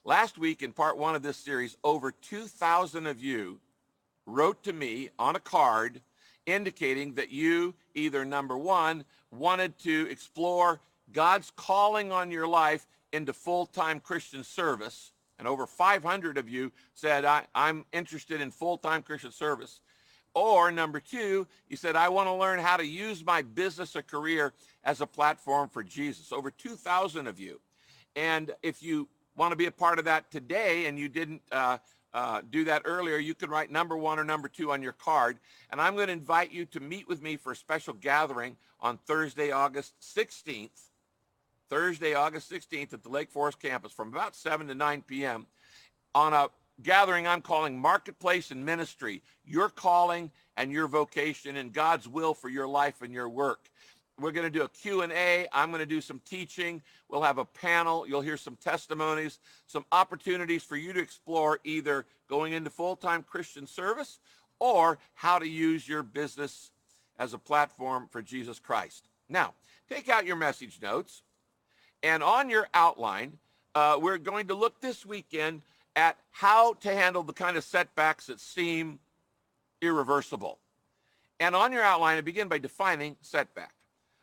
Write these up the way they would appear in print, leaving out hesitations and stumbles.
Last week in part one of this series, over 2,000 of you wrote to me on a card indicating that you either, number one, wanted to explore God's calling on your life into full-time Christian service, and over 500 of you said, I'm interested in full-time Christian service. Or number two, you said, I want to learn how to use my business or career as a platform for Jesus. Over 2,000 of you. And if you want to be a part of that today and you didn't do that earlier, you can write number one or number two on your card. And I'm going to invite you to meet with me for a special gathering on Thursday, August 16th. Thursday, August 16th at the Lake Forest campus from about 7 to 9 p.m. on a gathering I'm calling Marketplace and Ministry, your calling and your vocation and God's will for your life and your work. We're going to do a Q&A. I'm going to do some teaching. We'll have a panel. You'll hear some testimonies, some opportunities for you to explore either going into full-time Christian service or how to use your business as a platform for Jesus Christ. Now, take out your message notes. And on your outline, we're going to look this weekend at how to handle the kind of setbacks that seem irreversible. And on your outline, I begin by defining setback.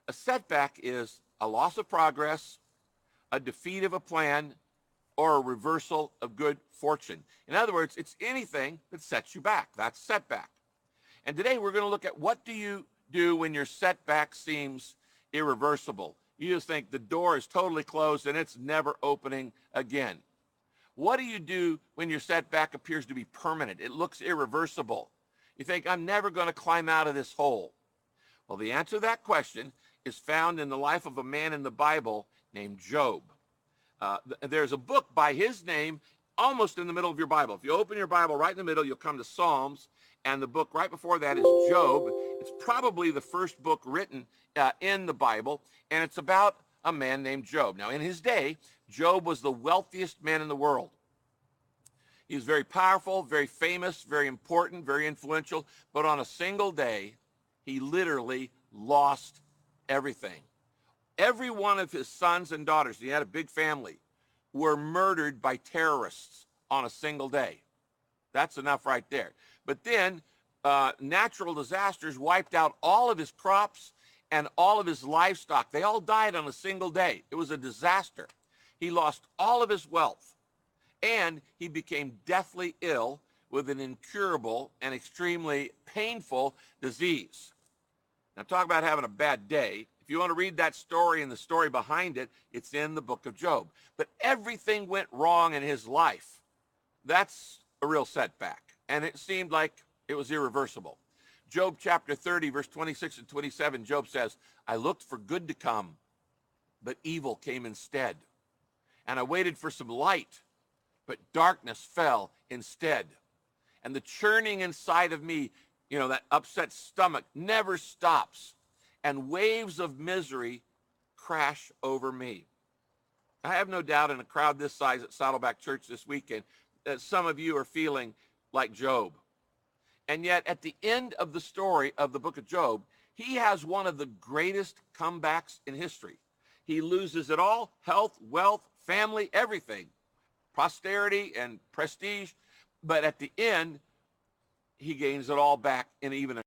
A setback is a loss of progress, a defeat of a plan, or a reversal of good fortune. In other words, it's anything that sets you back. That's setback. And today we're going to look at what do you do when your setback seems irreversible. You just think the door is totally closed and it's never opening again. What do you do when your setback appears to be permanent? It looks irreversible. You think, I'm never going to climb out of this hole. Well, the answer to that question is found in the life of a man in the Bible named Job. There's a book by his name almost in the middle of your Bible. If you open your Bible right in the middle, you'll come to Psalms, and the book right before that is Job. It's probably the first book written in the Bible, and it's about a man named Job. Now, in his day, Job was the wealthiest man in the world. He was very powerful, very famous, very important, very influential, but on a single day, he literally lost everything. Every one of his sons and daughters, he had a big family, were murdered by terrorists on a single day. That's enough right there. But then natural disasters wiped out all of his crops and all of his livestock. They all died on a single day. It was a disaster. He lost all of his wealth, and he became deathly ill with an incurable and extremely painful disease. Now, talk about having a bad day. If you want to read that story and the story behind it, it's in the book of Job. But everything went wrong in his life. That's a real setback, and it seemed like it was irreversible. Job chapter 30, verse 26 and 27, Job says, I looked for good to come, but evil came instead. And I waited for some light, but darkness fell instead. And the churning inside of me, that upset stomach never stops. And waves of misery crash over me. I have no doubt in a crowd this size at Saddleback Church this weekend that some of you are feeling like Job. And yet at the end of the story of the book of Job, he has one of the greatest comebacks in history. He loses it all: health, wealth, family, everything, posterity and prestige. But at the end, he gains it all back in even a